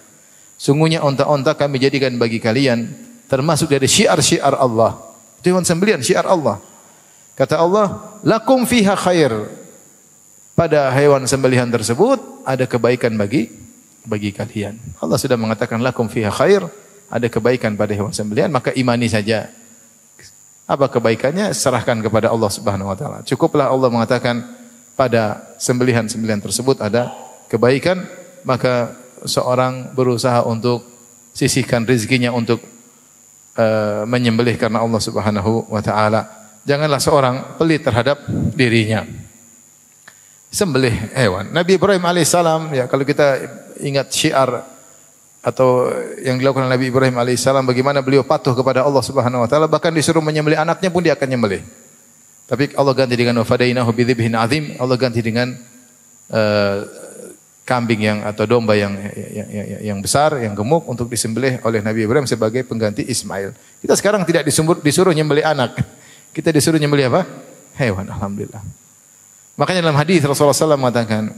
A: Sungguhnya onta-onta kami jadikan bagi kalian termasuk dari syiar-syiar Allah. Itu hewan sembelihan, syiar Allah. Kata Allah, "Lakum fiha khair." Pada hewan sembelihan tersebut ada kebaikan bagi kalian. Allah sudah mengatakan lakum fiha khair, ada kebaikan pada hewan sembelihan, maka imani saja. Apa kebaikannya? Serahkan kepada Allah Subhanahu wa taala. Cukuplah Allah mengatakan pada sembelihan-sembelihan tersebut ada kebaikan, maka seorang berusaha untuk sisihkan rezekinya untuk menyembelih karena Allah Subhanahu wa taala. Janganlah seorang pelit terhadap dirinya. Sembelih hewan. Nabi Ibrahim alaihissalam, ya kalau kita ingat syiar atau yang dilakukan Nabi Ibrahim alaihissalam, bagaimana beliau patuh kepada Allah Subhanahu wa taala, bahkan disuruh menyembelih anaknya pun dia akan nyembelih. Tapi Allah ganti dengan wafadainahu bidzibhin azim, Allah ganti dengan kambing yang atau domba yang besar, yang gemuk untuk disembelih oleh Nabi Ibrahim sebagai pengganti Ismail. Kita sekarang tidak disuruh nyembelih anak. Kita disuruh nyembelih apa? Hewan, alhamdulillah. Makanya dalam hadis Rasulullah SAW mengatakan,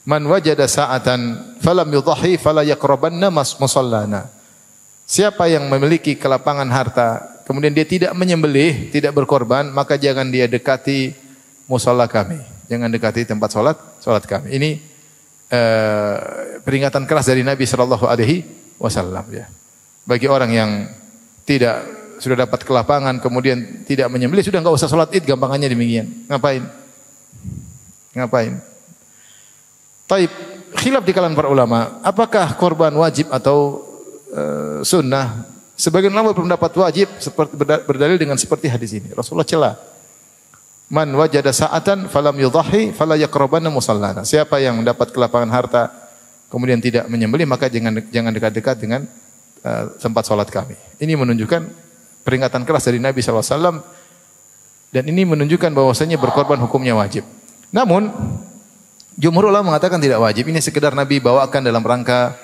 A: "Man wajada sa'atan falam yudhahi fala yaqrabanna musallana." Siapa yang memiliki kelapangan harta, kemudian dia tidak menyembelih, tidak berkorban, maka jangan dia dekati musalla kami. Jangan dekati tempat salat kami. Ini peringatan keras dari Nabi sallallahu alaihi wasallam ya. Bagi orang yang tidak sudah dapat kelapangan kemudian tidak menyembelih, sudah enggak usah salat Id, gampangannya demikian. Ngapain? Taib, khilaf di kalangan para ulama, apakah korban wajib atau sunnah? Sebagian ulama berpendapat wajib, seperti berdalil dengan seperti hadis ini. Rasulullah celah. Man wajada sa'atan falam yudhahi fala yaqrabanna musallana. Siapa yang mendapat kelapangan harta kemudian tidak menyembelih, maka jangan dekat-dekat dengan tempat salat kami. Ini menunjukkan peringatan keras dari Nabi SAW, dan ini menunjukkan bahwasanya berkorban hukumnya wajib. Namun jumhur ulama mengatakan tidak wajib. Ini sekedar Nabi bawakan dalam rangka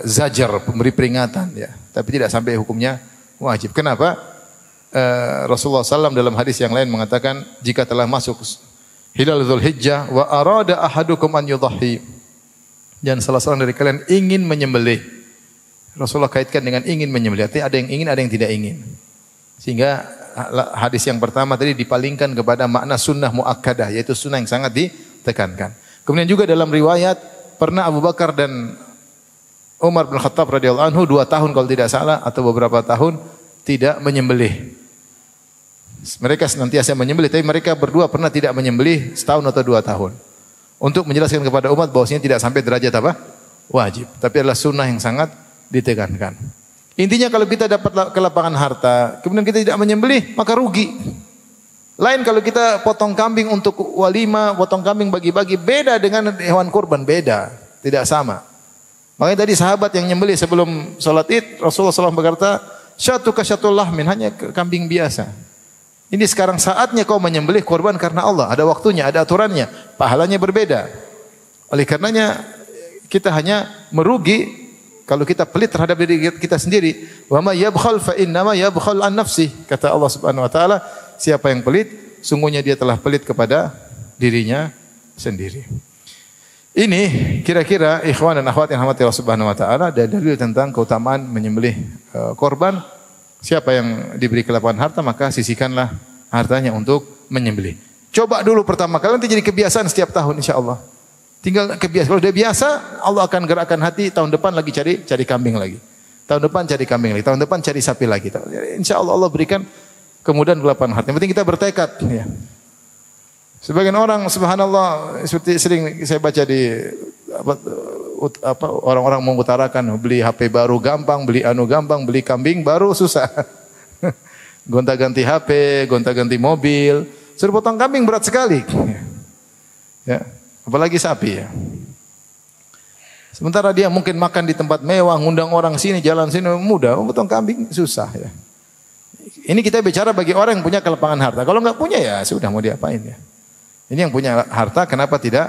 A: zajar, memberi peringatan ya. Tapi tidak sampai hukumnya wajib. Kenapa? Rasulullah SAW dalam hadis yang lain mengatakan, jika telah masuk hilal Dzulhijjah wa arada ahadukum an yudhahi, dan salah seorang dari kalian ingin menyembelih. Rasulullah kaitkan dengan ingin menyembelih. Artinya ada yang ingin, ada yang tidak ingin. Sehingga hadis yang pertama tadi dipalingkan kepada makna sunnah muakkadah, yaitu sunnah yang sangat ditekankan. Kemudian juga dalam riwayat pernah Abu Bakar dan Umar bin Khattab radhiyallahu anhu 2 tahun kalau tidak salah atau beberapa tahun tidak menyembelih. Mereka senantiasa menyembelih, tapi mereka berdua pernah tidak menyembelih setahun atau 2 tahun. Untuk menjelaskan kepada umat bahwasanya tidak sampai derajat apa? Wajib, tapi adalah sunnah yang sangat ditekankan. Intinya kalau kita dapat kelapangan harta, kemudian kita tidak menyembelih, maka rugi. Lain kalau kita potong kambing untuk walimah, potong kambing bagi-bagi, beda dengan hewan kurban, beda, tidak sama. Makanya tadi sahabat yang menyembelih sebelum salat Id, Rasulullah SAW berkata, "Syatu ka syatul lahmin," hanya kambing biasa. Ini sekarang saatnya kau menyembelih kurban karena Allah, ada waktunya, ada aturannya, pahalanya berbeda. Oleh karenanya kita hanya merugi kalau kita pelit terhadap diri kita sendiri. Wa may yabkhal fa innama yabkhal an nafsi. Kata Allah Subhanahu wa taala, siapa yang pelit, sungguhnya dia telah pelit kepada dirinya sendiri. Ini kira-kira ikhwan dan akhwat yang dirahmati Allah Subhanahu wa taala, ada dalil tentang keutamaan menyembelih korban. Siapa yang diberi kelapangan harta, maka sisihkanlah hartanya untuk menyembelih. Coba dulu pertama kali, nanti jadi kebiasaan setiap tahun insyaallah. Tinggal kebiasaan. Kalau sudah biasa, Allah akan gerakkan hati tahun depan lagi cari kambing lagi. Tahun depan cari kambing lagi, tahun depan cari sapi lagi. Insya Allah Allah berikan kemudahan kelapangan hati. Yang penting kita bertekad. Ya. Sebagian orang, subhanallah, seperti sering saya baca di orang-orang mengutarakan beli HP baru gampang, beli gampang, beli kambing baru susah. Gonta-ganti HP, gonta-ganti mobil, suruh potong kambing berat sekali. Ya, apalagi sapi ya. Sementara dia mungkin makan di tempat mewah, ngundang orang sini, jalan sini mudah, potong kambing susah ya. Ini kita bicara bagi orang yang punya kelapangan harta. Kalau enggak punya ya sudah mau diapain ya. Ini yang punya harta kenapa tidak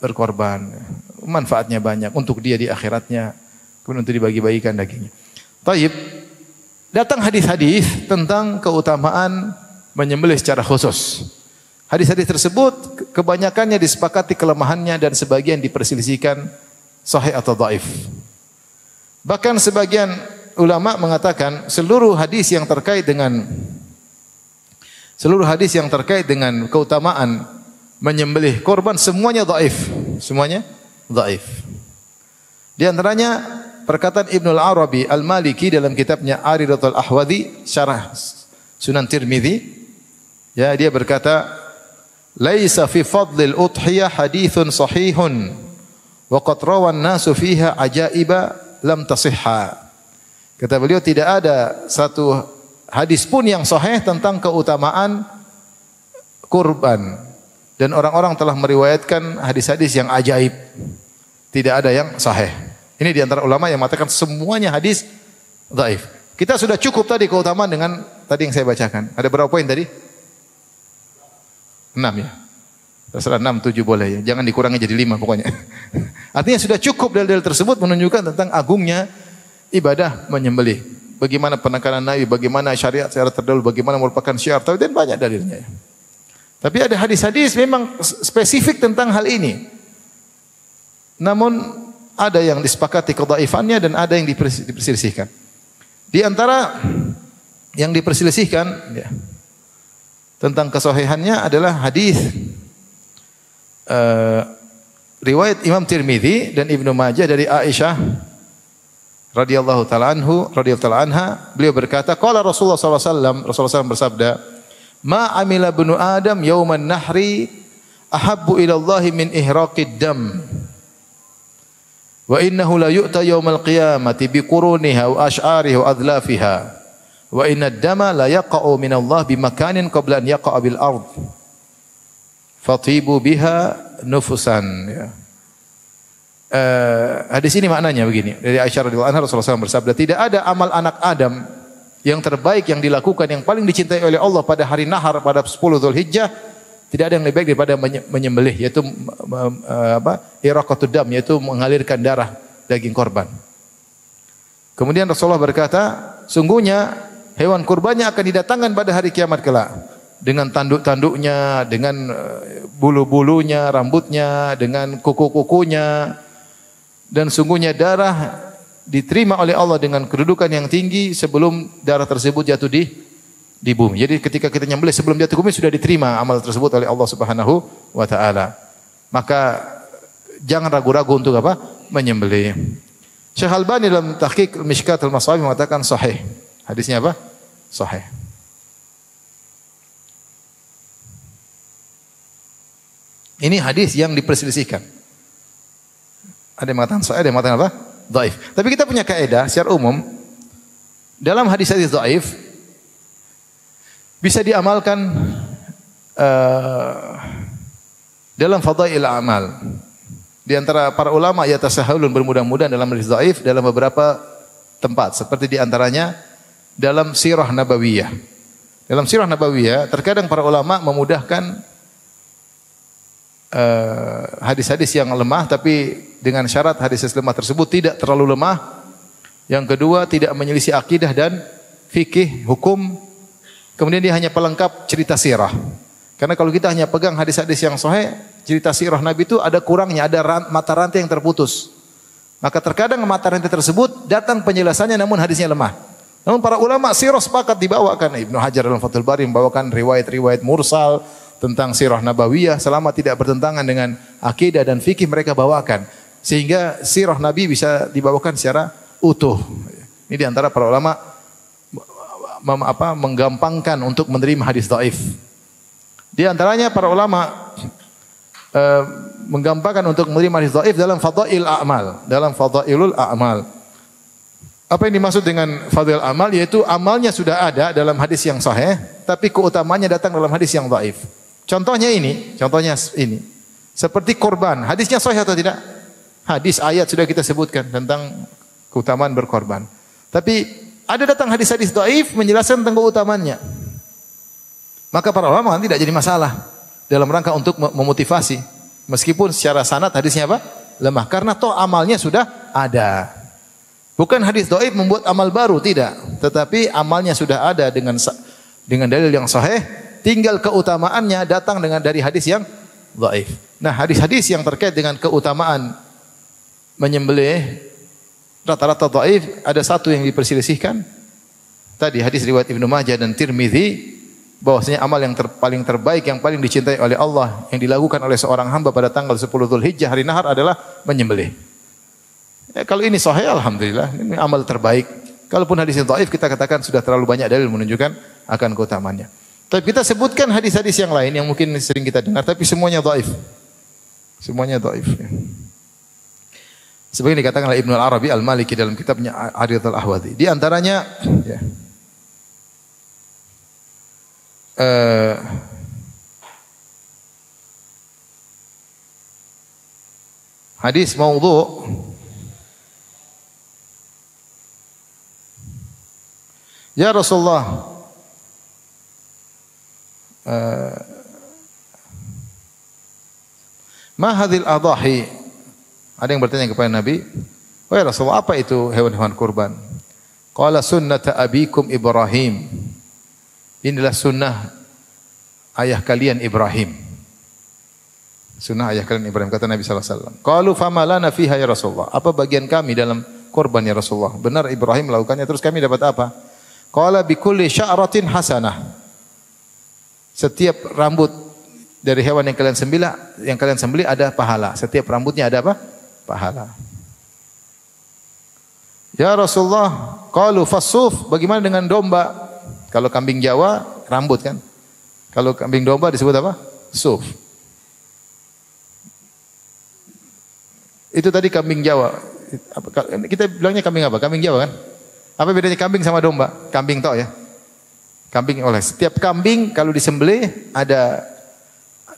A: berkorban? Manfaatnya banyak untuk dia di akhiratnya, kemudian untuk dibagi-bagikan dagingnya. Taib. Datang hadis-hadis tentang keutamaan menyembelih secara khusus. Hadis-hadis tersebut kebanyakannya disepakati kelemahannya dan sebagian diperselisihkan sahih atau dhaif. Bahkan sebagian ulama mengatakan seluruh hadis yang terkait dengan keutamaan menyembelih korban semuanya dhaif. Semuanya dhaif. Di antaranya perkataan Ibnu Al-Arabi Al-Maliki dalam kitabnya Aridatul Ahwadi syarah Sunan Tirmizi, ya, dia berkata, "Laisa fi fadlil udhiyah haditsun sahihun wa qad rawan nasu fiha ajaiba lam tasihha." Kata beliau, tidak ada satu hadis pun yang sahih tentang keutamaan kurban, dan orang-orang telah meriwayatkan hadis-hadis yang ajaib. Tidak ada yang sahih. Ini di antara ulama yang mengatakan semuanya hadis dhaif. Kita sudah cukup tadi keutamaan dengan tadi yang saya bacakan. Ada berapa poin tadi? 6 ya. Terserah 6, 7 boleh ya. Jangan dikurangi jadi 5 pokoknya. Artinya sudah cukup dalil-dalil tersebut menunjukkan tentang agungnya ibadah menyembelih. Bagaimana penekanan Nabi, bagaimana syariat secara terdahulu, bagaimana merupakan syiar tauhid, dan banyak dalilnya. Tapi ada hadis-hadis memang spesifik tentang hal ini. Namun ada yang disepakati kedhaifannya dan ada yang diperselisihkan. Di antara yang diperselisihkan ya, tentang kesahihannya adalah hadis riwayat Imam Tirmizi dan Ibnu Majah dari Aisyah radhiyallahu taala anha, beliau berkata, qala Rasulullah sallallahu alaihi wasallam, Rasulullah SAW bersabda, "Ma amila ibnu Adam yauman nahri ahabbu ila Allah min ihraqid dam. Wa innahu la yu'ta yaumal qiyamati bi quruniha wa ash'ariha wa adlafiha. Wa inna ad-dama la yaqa'u min Allah bi makanin qabla an yaqa'a bil ard. Fatibu biha nufusan." Ya. Hadis ini maknanya begini. Dari Aisyah radhiyallahu anha, Rasulullah SAW bersabda, tidak ada amal anak Adam yang terbaik yang dilakukan, yang paling dicintai oleh Allah pada hari nahar, pada 10 Dzulhijjah, tidak ada yang lebih baik daripada menyembelih, yaitu iraqatud dam, yaitu mengalirkan darah daging korban. Kemudian Rasulullah berkata, sungguhnya hewan kurbannya akan didatangkan pada hari kiamat kelak dengan tanduk-tanduknya, dengan bulu-bulunya, rambutnya, dengan kuku-kukunya, dan sungguhnya darah diterima oleh Allah dengan kedudukan yang tinggi sebelum darah tersebut jatuh di bumi. Jadi ketika kita nyembelih sebelum jatuh bumi sudah diterima amal tersebut oleh Allah Subhanahu wa taala. Maka jangan ragu-ragu untuk apa? Menyembelih. Syekh Albani dalam Tahqiq Mishkatul Masabih mengatakan sahih. Hadisnya apa? Sahih. Ini hadis yang diperselisihkan. Ada yang mengatakan sahih, ada yang mengatakan apa? Dhaif. Tapi kita punya kaidah secara umum dalam hadis-hadis dhaif bisa diamalkan dalam fadail amal. Di antara para ulama yatasahhalun, bermudah-mudahan dalam hadis dhaif dalam beberapa tempat, seperti di antaranya dalam sirah nabawiyah. Dalam sirah nabawiyah terkadang para ulama memudahkan hadis-hadis yang lemah, tapi dengan syarat hadis lemah tersebut tidak terlalu lemah. Yang kedua, tidak menyelisih akidah dan fikih hukum. Kemudian dia hanya pelengkap cerita sirah. Karena kalau kita hanya pegang hadis-hadis yang sahih, cerita sirah Nabi itu ada kurangnya, ada mata rantai yang terputus. Maka terkadang mata rantai tersebut datang penjelasannya namun hadisnya lemah. Namun para ulama sirah sepakat dibawakan. Ibnu Hajar dalam Fathul Bari membawakan riwayat-riwayat mursal tentang sirah nabawiyah selama tidak bertentangan dengan akidah dan fikih mereka bawakan. Sehingga sirah Nabi bisa dibawakan secara utuh. Ini di antara para ulama menggampangkan untuk menerima hadis dhaif. Di antaranya para ulama menggampangkan untuk menerima hadis dhaif dalam fadail a'mal, dalam fadailul a'mal. Apa yang dimaksud dengan fadail amal? Yaitu amalnya sudah ada dalam hadis yang sahih, tapi keutamanya datang dalam hadis yang dhaif. Contohnya ini. Seperti korban. Hadisnya sahih atau tidak? Hadis ayat sudah kita sebutkan tentang keutamaan berkorban. Tapi ada datang hadis-hadis dhaif menjelaskan tentang keutamaannya. Maka para ulama tidak jadi masalah dalam rangka untuk memotivasi. Meskipun secara sanad hadisnya apa? Lemah. Karena toh amalnya sudah ada. Bukan hadis dhaif membuat amal baru, tidak. Tetapi amalnya sudah ada dengan dalil yang sahih, tinggal keutamaannya datang dari hadis yang dhaif. Nah, hadis-hadis yang terkait dengan keutamaan menyembelih rata-rata dhaif, ada satu yang diperselisihkan. Tadi hadis riwayat Ibnu Majah dan Tirmizi bahwasanya amal yang paling terbaik, yang paling dicintai oleh Allah yang dilakukan oleh seorang hamba pada tanggal 10 Dzulhijjah hari nahar adalah menyembelih. Kalau ini sahih, alhamdulillah, ini amal terbaik. Kalaupun hadis dhaif, kita katakan sudah terlalu banyak dalil menunjukkan akan keutamaannya. Tapi kita sebutkan hadis-hadis yang lain yang mungkin sering kita dengar, tapi semuanya dhaif. Semuanya dhaif. Sebagian dikatakan oleh Ibnu Al-Arabi Al-Maliki dalam kitabnya Aridatul Ahwazi. Di antaranya, ya, hadis maudhu. Ya Rasulullah, ma hadhil adahi? Ada yang bertanya kepada Nabi, "Wahai Rasulullah, apa itu hewan-hewan kurban?" Qala sunnata abikum Ibrahim. Inilah sunnah ayah kalian Ibrahim. Sunnah ayah kalian Ibrahim, kata Nabi sallallahu alaihi wasallam. Qalu fama lana fiha ya Rasulullah? Apa bagian kami dalam kurban ya Rasulullah? Benar Ibrahim melakukannya, terus kami dapat apa? Qala bi kulli sya'ratin hasanah. Setiap rambut dari hewan yang kalian sembelih ada pahala. Setiap rambutnya ada apa? Pahala. Ya Rasulullah, qalu fasuf, bagaimana dengan domba? Kalau kambing Jawa rambut kan? Kalau kambing domba disebut apa? Suf. Itu tadi kambing Jawa. Kita bilangnya kambing apa? Kambing Jawa kan? Apa bedanya kambing sama domba? Kambing toh ya. Kambing oleh setiap kambing kalau disembelih ada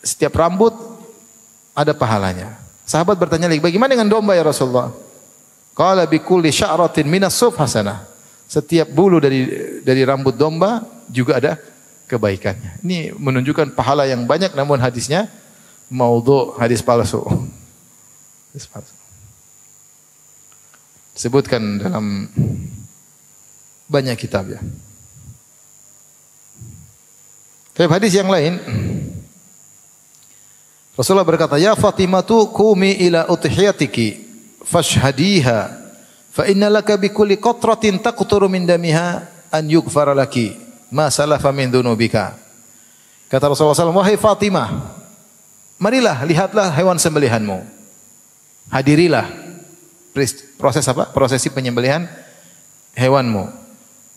A: setiap rambut ada pahalanya. Sahabat bertanya lagi, bagaimana dengan domba ya Rasulullah? Qala bi kulli sya'ratin minas suf hasanah. Setiap bulu dari rambut domba juga ada kebaikannya. Ini menunjukkan pahala yang banyak, namun hadisnya maudhu, hadis palsu. Hadis palsu. Disebutkan dalam banyak kitab ya. Tapi hadis yang lain, Rasulullah berkata, "Ya Fatimatu qumi ila udhiyatiki fashhadiha fa inna laka bi kulli qatratin taqturu min damiha an yughfara laki ma salafa min dzunubika." Kata Rasulullah SAW, "Wahai Fatimah, marilah lihatlah hewan sembelihanmu. Hadirilah prosesi penyembelihan hewanmu.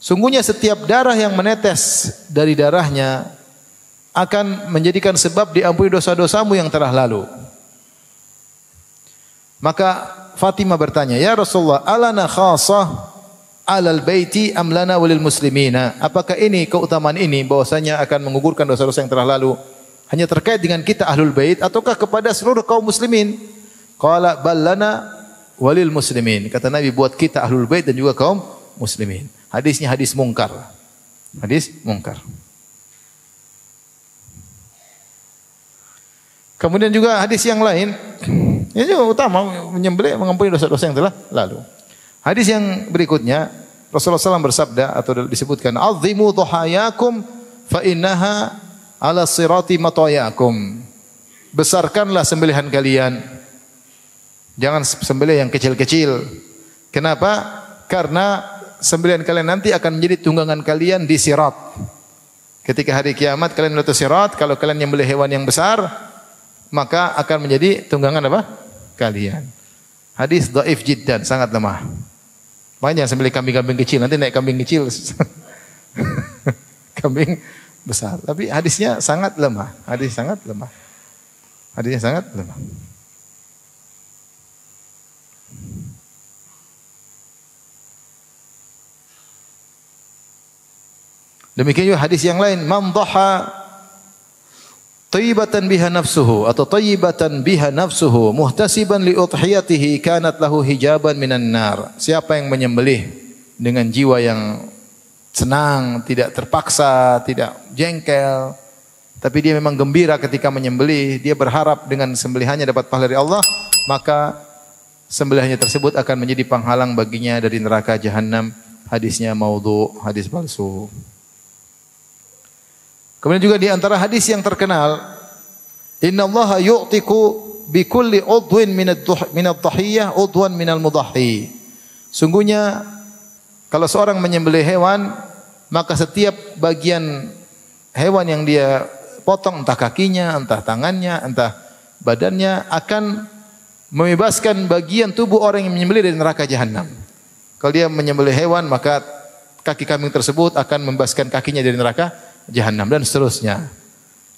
A: Sungguhnya setiap darah yang menetes dari darahnya akan menjadikan sebab diampuni dosa-dosamu yang telah lalu." Maka Fatimah bertanya, "Ya Rasulullah, alana khasah alal baiti am lana walil muslimina?" Apakah ini keutamaan ini bahwasanya akan menggugurkan dosa-dosa yang telah lalu hanya terkait dengan kita ahlul bait ataukah kepada seluruh kaum muslimin? Qala bal lana walil muslimin. Kata Nabi, buat kita ahlul bait dan juga kaum muslimin. Hadisnya hadis mungkar. Hadis mungkar. Kemudian juga hadis yang lain, ini juga utama menyembelih mengampuni dosa-dosa yang telah lalu. Hadis yang berikutnya, Rasulullah SAW bersabda atau disebutkan, "Azimu dhuhayakum fa innaha ala sirati matayakum." Besarkanlah sembelihan kalian. Jangan sembelih yang kecil-kecil. Kenapa? Karena sembelihan kalian nanti akan menjadi tunggangan kalian di sirat. Ketika hari kiamat kalian melewati sirat, kalau kalian menyembelih hewan yang besar, maka akan menjadi tunggangan apa? Kalian. Hadis dhaif jiddan, sangat lemah. Makanya jangan sembelih kambing-kambing kecil, nanti naik kambing kecil. Kambing besar. Tapi hadisnya sangat lemah. Hadisnya sangat lemah. Demikian juga hadis yang lain, man dhaha tayyibatan biha nafsuhu atau tayyibatan biha nafsuhu muhtasiban li udhiyatihi kanat lahu hijaban minan nar. Siapa yang menyembelih dengan jiwa yang senang, tidak terpaksa, tidak jengkel, tapi dia memang gembira ketika menyembelih, dia berharap dengan sembelihannya dapat pahala dari Allah, maka sembelihannya tersebut akan menjadi penghalang baginya dari neraka jahanam. Hadisnya maudhu, hadis palsu. Kemudian juga di antara hadis yang terkenal, innallaha yu'tiku bi kulli udwin min ad-dhahiyyah udwan minal mudahhi. Sungguhnya kalau seorang menyembelih hewan, maka setiap bagian hewan yang dia potong, entah kakinya, entah tangannya, entah badannya, akan membebaskan bagian tubuh orang yang menyembelih dari neraka jahanam. Kalau dia menyembelih hewan, maka kaki kambing tersebut akan membebaskan kakinya dari neraka jahanam dan seterusnya.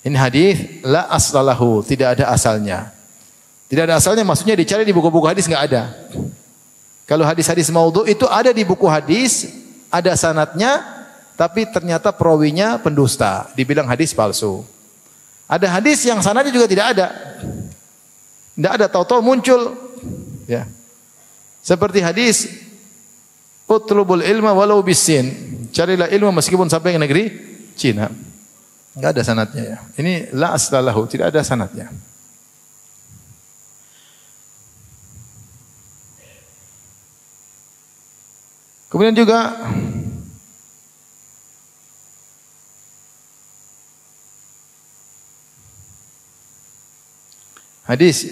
A: Ini hadis la aslalahu, tidak ada asalnya. Tidak ada asalnya maksudnya dicari di buku-buku hadis enggak ada. Kalau hadis-hadis maudhu itu ada di buku hadis, ada sanadnya, tapi ternyata perawinya pendusta, dibilang hadis palsu. Ada hadis yang sanadnya juga tidak ada. Tidak ada, tahu-tahu muncul ya. Seperti hadis utlubul ilma walau bisin. Carilah ilmu meskipun sampai ke negeri Cina. Enggak ada sanadnya ya. Ini la aslalahu, tidak ada sanadnya. Kemudian juga hadis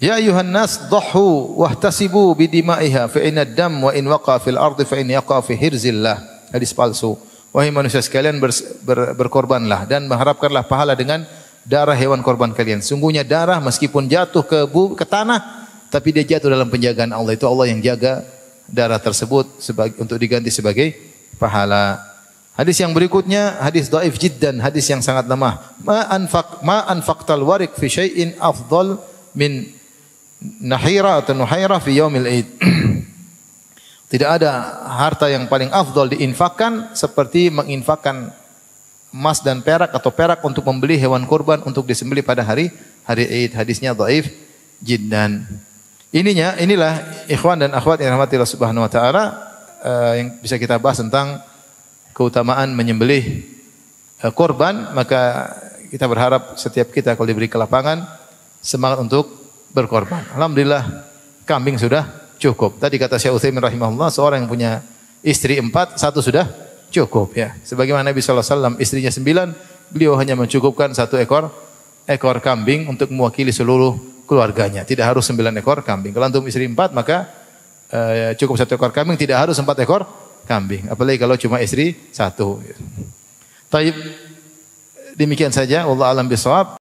A: ya ayuhan nas dhahu wahtasibu bidimaiha fa inna dam wa in waqa fil ardi fa in yaqa fi hirzillah. Hadis palsu. Wahai manusia sekalian, berkorbanlah dan mengharapkanlah pahala dengan darah hewan korban kalian. Sungguhnya darah meskipun jatuh ke tanah, tapi dia jatuh dalam penjagaan Allah. Itu Allah yang jaga darah tersebut untuk diganti sebagai pahala. Hadis yang berikutnya hadis dhaif jiddan, hadis yang sangat lemah. Ma anfaqtal warik fi syai'in afdal min nahira atau nuhaira fi yaumil id. Tidak ada harta yang paling afdal diinfakkan seperti menginfakkan emas dan perak atau perak untuk membeli hewan kurban untuk disembelih pada hari Id. Hadisnya dhaif jiddan. Inilah ikhwan dan akhwat yang dirahmati Allah Subhanahu wa taala yang bisa kita bahas tentang keutamaan menyembelih kurban. Maka kita berharap setiap kita kalau diberi kelapangan semangat untuk berkorban. Alhamdulillah kambing sudah cukup. Tadi kata Syekh Utsaimin rahimahullah, seorang yang punya istri 4, 1 sudah cukup ya. Sebagaimana Nabi sallallahu alaihi wasallam istrinya 9, beliau hanya mencukupkan 1 ekor kambing untuk mewakili seluruh keluarganya. Tidak harus 9 ekor kambing. Kalau antum istri 4 maka cukup 1 ekor kambing, tidak harus 4 ekor kambing. Apalagi kalau cuma istri 1. Taib, demikian saja. Wallahu a'lam bishawab.